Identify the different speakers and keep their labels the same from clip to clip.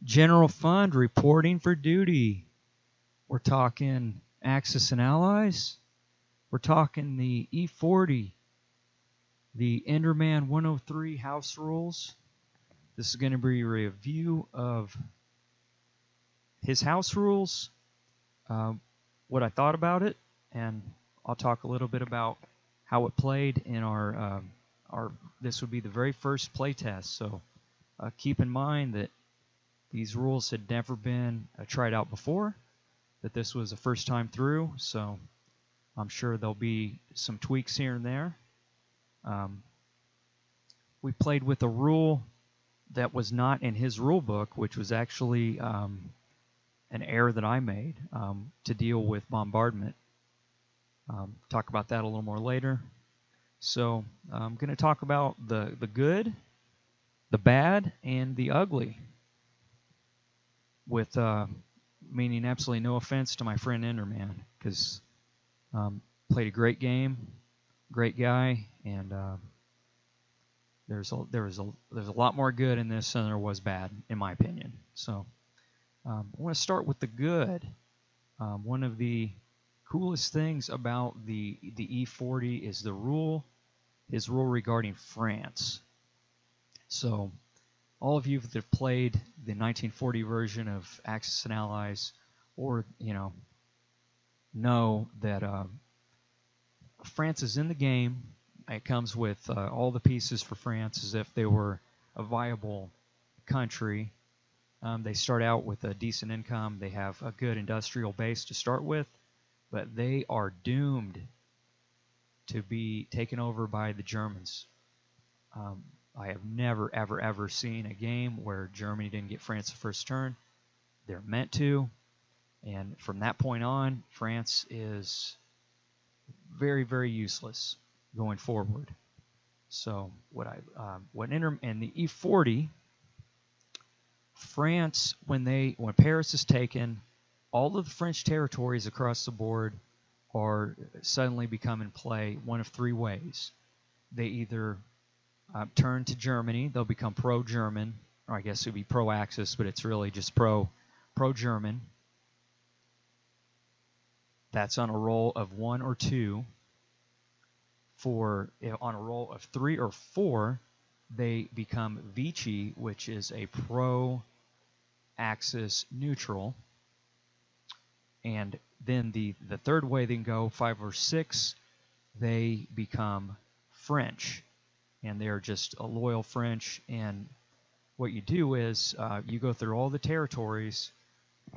Speaker 1: General Fund reporting for duty. We're talking Axis and Allies. We're talking the E40, the Enderman 103 house rules. This is going to be a review of his house rules, what I thought about it, and I'll talk a little bit about how it played in our this would be the very first play test. So keep in mind that these rules had never been tried out before, that this was the first time through, so I'm sure there'll be some tweaks here and there. We played with a rule that was not in his rule book, which was actually an error that I made to deal with bombardment. Talk about that a little more later. So I'm going to talk about the good, the bad, and the ugly, with meaning absolutely no offense to my friend Enderman, because played a great game, great guy, and there's a lot more good in this than there was bad, in my opinion. So I want to start with the good. One of the coolest things about the E40 is his rule regarding France. So all of you that have played the 1940 version of Axis and Allies, or know that France is in the game. It comes with all the pieces for France as if they were a viable country. They start out with a decent income. They have a good industrial base to start with, but they are doomed to be taken over by the Germans. I have never, ever, ever seen a game where Germany didn't get France the first turn. They're meant to, and from that point on, France is very, very useless going forward. So and the E40, France, when Paris is taken, all of the French territories across the board are suddenly become in play one of three ways. They either turn to Germany, they'll become pro-German, or I guess it would be pro-Axis, but it's really just pro-German. That's on a roll of 1 or 2. On a roll of 3 or 4, they become Vichy, which is a pro-Axis neutral. And then the third way they can go, 5 or 6, they become French. And they're just a loyal French. And what you do is you go through all the territories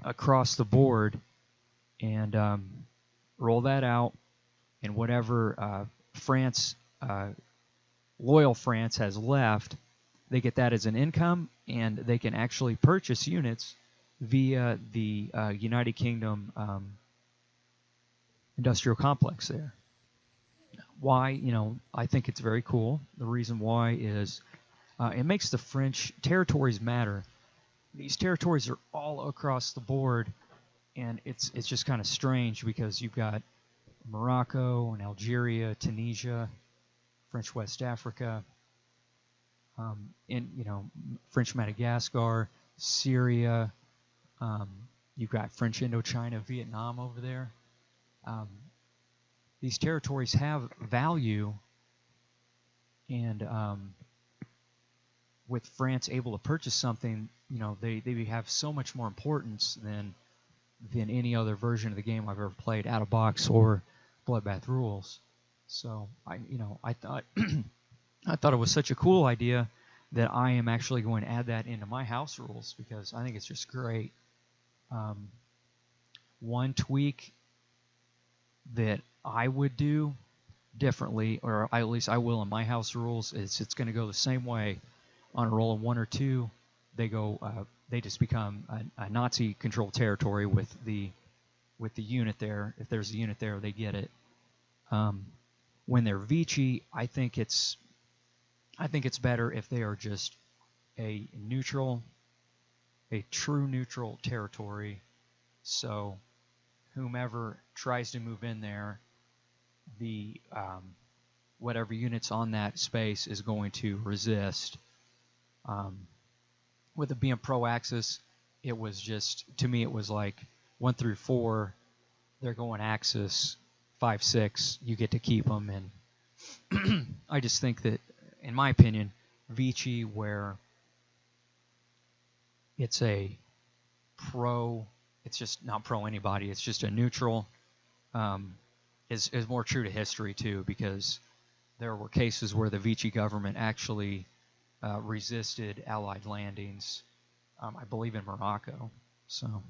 Speaker 1: across the board and roll that out, and whatever loyal France has left, they get that as an income, and they can actually purchase units via the United Kingdom industrial complex there. Why? I think it's very cool. The reason why is it makes the French territories matter. These territories are all across the board, and it's just kind of strange because you've got Morocco and Algeria, Tunisia, French West Africa, French Madagascar, Syria. You've got French Indochina, Vietnam over there. These territories have value, and with France able to purchase something, they have so much more importance than any other version of the game I've ever played, out of box or Bloodbath rules. So I thought I thought it was such a cool idea that I am actually going to add that into my house rules because I think it's just great. One tweak that I would do differently, or at least I will in my house rules, is it's going to go the same way. On a roll of 1 or 2, they just become a Nazi-controlled territory with the unit there. If there's a unit there, they get it. When they're Vichy, I think it's better if they are just a true neutral territory. So whomever tries to move in there, the whatever units on that space is going to resist. With it being pro-Axis, it was just, to me, it was like 1 through 4, they're going Axis, 5, 6, you get to keep them. And I just think that, in my opinion, Vici, where it's a pro, it's just not pro anybody, it's just a neutral, um, is more true to history too, because there were cases where the Vichy government actually resisted Allied landings, I believe in Morocco. So,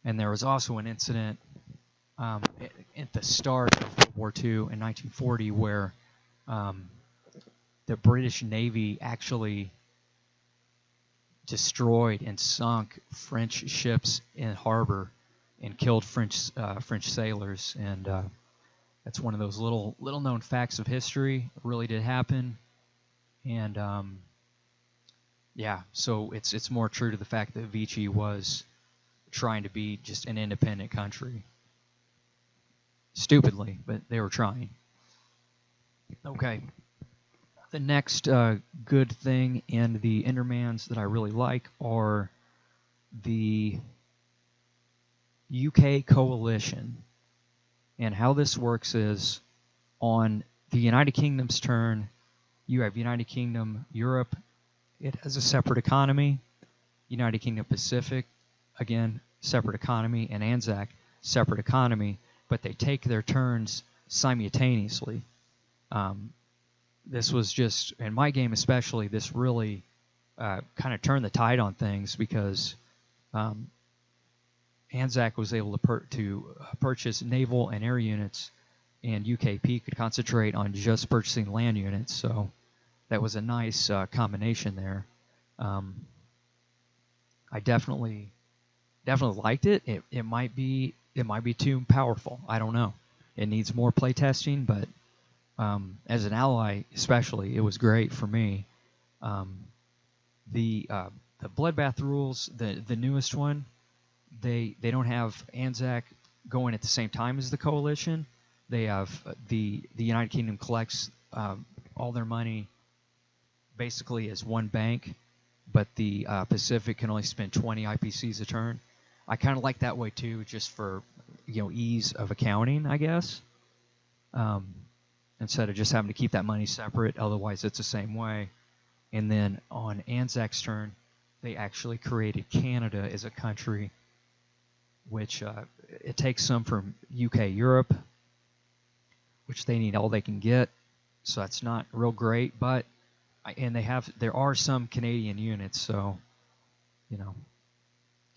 Speaker 1: and there was also an incident at the start of World War II in 1940 where um, the British Navy actually destroyed and sunk French ships in harbor and killed French sailors. And that's one of those little known facts of history. It really did happen. And yeah, so it's more true to the fact that Vichy was trying to be just an independent country. Stupidly, but they were trying. Okay. The next good thing in the Endermans that I really like are the UK coalition. And how this works is, on the United Kingdom's turn, you have United Kingdom Europe. It has a separate economy. United Kingdom Pacific, again, separate economy. And Anzac, separate economy. But they take their turns simultaneously. This was just, in my game especially, this really kind of turned the tide on things, because Anzac was able to purchase naval and air units, and UKP could concentrate on just purchasing land units. So that was a nice combination there. I definitely liked it. It might be too powerful. I don't know. It needs more playtesting, but as an ally, especially, it was great for me. The Bloodbath rules, the newest one, they don't have Anzac going at the same time as the coalition. They have the United Kingdom collects all their money basically as one bank, but the Pacific can only spend 20 IPCs a turn. I kind of like that way too, just for ease of accounting, I guess. Instead of just having to keep that money separate, otherwise it's the same way. And then on Anzac's turn, they actually created Canada as a country, which it takes some from UK Europe, which they need all they can get. So that's not real great, but there are some Canadian units, so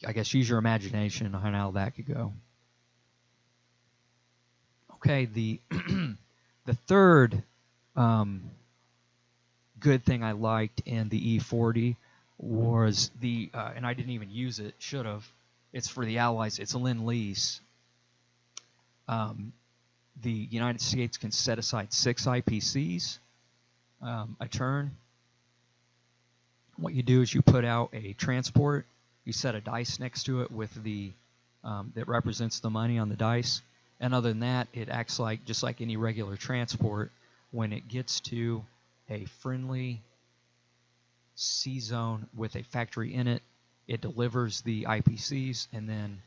Speaker 1: I guess use your imagination on how that could go. Okay, the the third good thing I liked in the E40 was and I didn't even use it, should have. It's for the Allies. It's a Lend-Lease. The United States can set aside 6 IPCs a turn. What you do is you put out a transport. You set a dice next to it with that represents the money on the dice. And other than that, it acts just like any regular transport. When it gets to a friendly sea zone with a factory in it, it delivers the IPCs, and then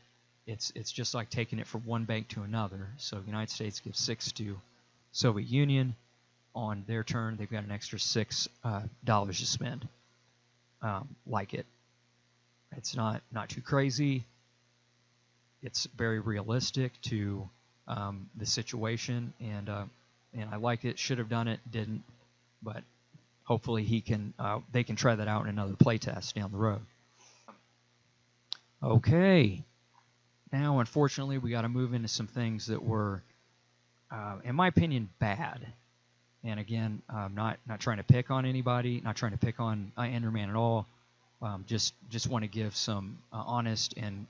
Speaker 1: it's just like taking it from one bank to another. So the United States gives 6 to Soviet Union. On their turn, they've got an extra $6 to spend. Like it. It's not too crazy. It's very realistic to the situation, and I like it. Should have done it, didn't, but hopefully they can try that out in another playtest down the road. Okay. Now, unfortunately, we got to move into some things that were, in my opinion, bad. And again, I'm not trying to pick on anybody, not trying to pick on Enderman at all. Just want to give some honest and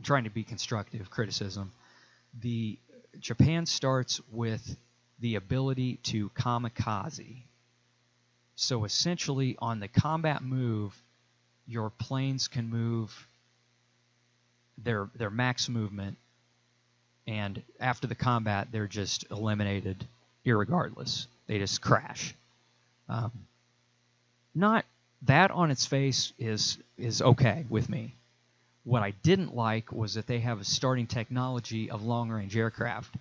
Speaker 1: trying to be constructive criticism. Japan starts with the ability to kamikaze. So essentially, on the combat move, your planes can move their max movement, and after the combat, they're just eliminated irregardless. They just crash. Not that on its face is okay with me. What I didn't like was that they have a starting technology of long-range aircraft.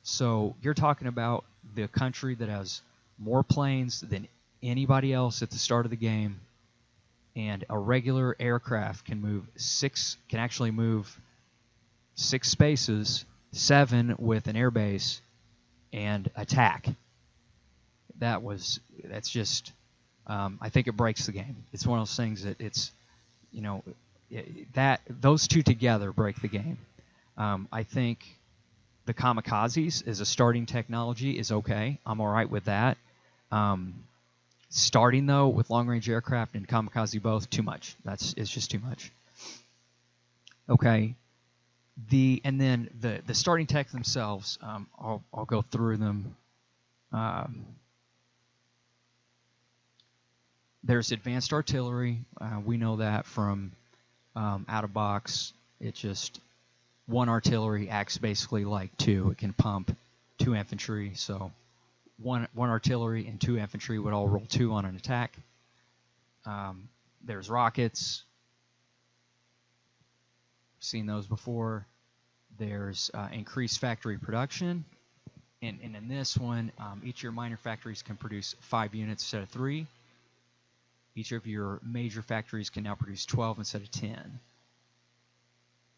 Speaker 1: So you're talking about the country that has more planes than anybody else at the start of the game, and a regular aircraft can actually move 6 spaces, 7 with an airbase, and attack. That's just, I think it breaks the game. It's one of those things that it's, that those two together break the game. I think the kamikazes as a starting technology is okay. I'm all right with that. Starting though with long-range aircraft and kamikaze both, too much. It's just too much. Okay. And then the starting tech themselves, I'll go through them. There's advanced artillery. We know that from out of box. It just, one artillery acts basically like 2. It can pump 2 infantry. So one artillery and 2 infantry would all roll 2 on an attack. There's rockets. Seen those before. There's increased factory production. And in this one, each of your minor factories can produce 5 units instead of 3. Each of your major factories can now produce 12 instead of 10.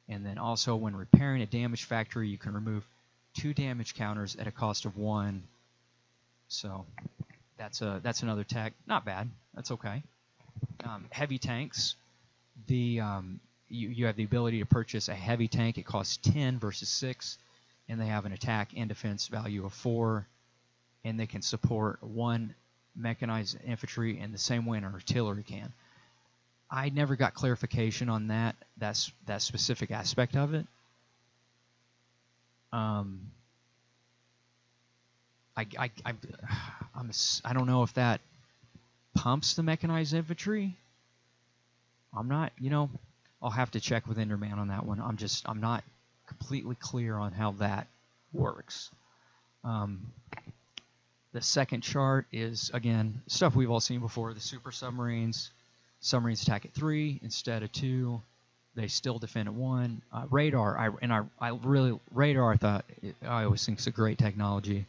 Speaker 1: And then also, when repairing a damaged factory, you can remove 2 damage counters at a cost of 1. So that's another tech. Not bad. That's okay. Heavy tanks. You have the ability to purchase a heavy tank. It costs 10 versus 6, and they have an attack and defense value of 4, and they can support 1 mechanized infantry in the same way an artillery can. I never got clarification on that specific aspect of it. I don't know if that pumps the mechanized infantry. I'm not, I'll have to check with Enderman on that one. I'm not completely clear on how that works. The second chart is, again, stuff we've all seen before. The super submarines. Submarines attack at 3 instead of 2. They still defend at 1. Radar. Radar. I always think it's a great technology,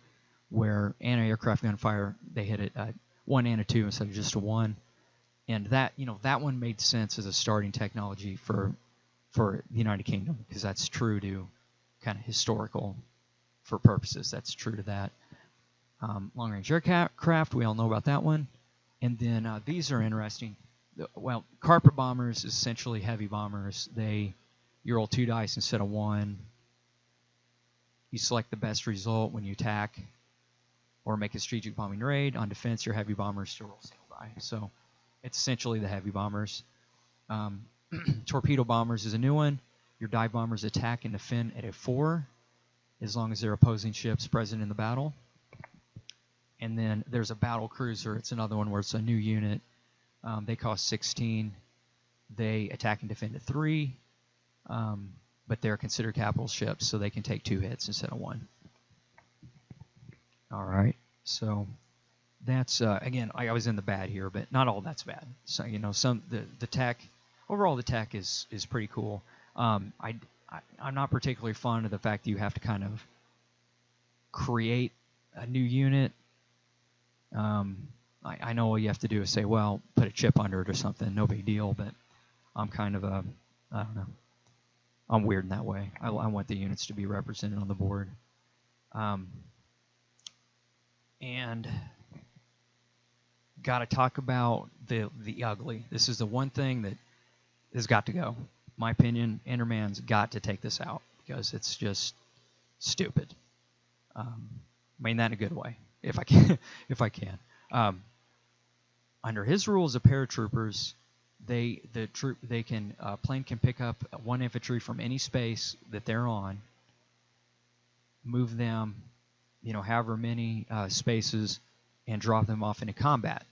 Speaker 1: where anti-aircraft gunfire, they hit it at 1 and a 2 instead of just a 1. And that one made sense as a starting technology for the United Kingdom, because that's true to kind of historical for purposes. That's true to that. Long-range aircraft, we all know about that one. And then these are interesting. Well, carpet bombers is essentially heavy bombers. You roll 2 dice instead of 1. You select the best result when you attack or make a strategic bombing raid. On defense, your heavy bombers to roll single die. So it's essentially the heavy bombers. Torpedo bombers is a new one. Your dive bombers attack and defend at a 4, as long as they're opposing ships present in the battle. And then there's a battle cruiser. It's another one where it's a new unit. They cost 16. They attack and defend at 3, but they're considered capital ships, so they can take 2 hits instead of 1. All right, so that's again, I was in the bad here, but not all that's bad. So the tech, overall the tech is pretty cool. I'm not particularly fond of the fact that you have to kind of create a new unit. I know all you have to do is say, well, put a chip under it or something, no big deal, but I'm kind of I don't know. I'm weird in that way. I want the units to be represented on the board. And got to talk about the ugly. This is the one thing that has got to go. My opinion, Enderman's got to take this out, because it's just stupid. I mean that in a good way, if I can. Under his rules of paratroopers, plane can pick up 1 infantry from any space that they're on, move them, however many spaces, and drop them off into combat.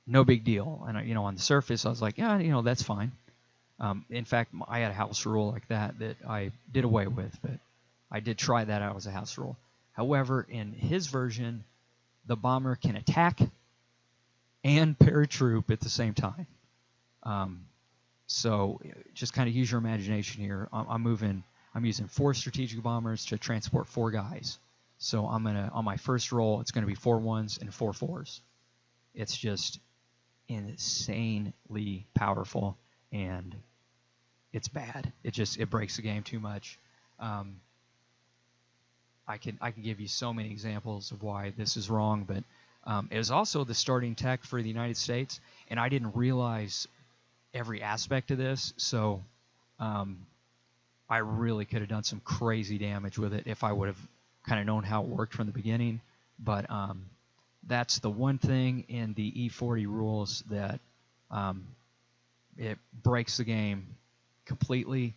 Speaker 1: No big deal. And on the surface, I was like, yeah, that's fine. In fact, I had a house rule like that I did away with, but I did try that out as a house rule. However, in his version, the bomber can attack and paratroop at the same time. So just kind of use your imagination here. I'm using 4 strategic bombers to transport 4 guys. So on my first roll, it's gonna be 4 1s and 4 4s. It's just insanely powerful, and it's bad. It breaks the game too much. I can give you so many examples of why this is wrong, but it was also the starting tech for the United States, and I didn't realize every aspect of this, so I really could have done some crazy damage with it if I would have kind of known how it worked from the beginning. But that's the one thing in the E40 rules that it breaks the game completely.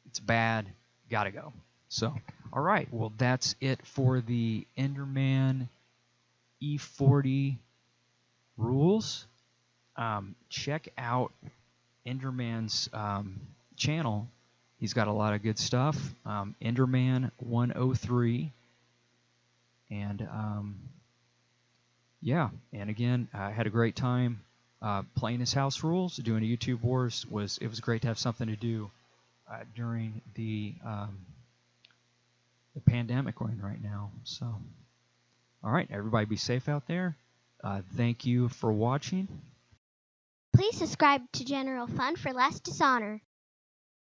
Speaker 1: It's bad. Gotta go. So, all right. Well, that's it for the Enderman E40 rules. Check out Enderman's channel. He's got a lot of good stuff. Enderman 103. And yeah, and again, I had a great time playing his house rules. Doing a YouTube Wars was great to have something to do during the pandemic we're in right now. So, all right, everybody, be safe out there. Thank you for watching.
Speaker 2: Please subscribe to General Fun for less dishonor.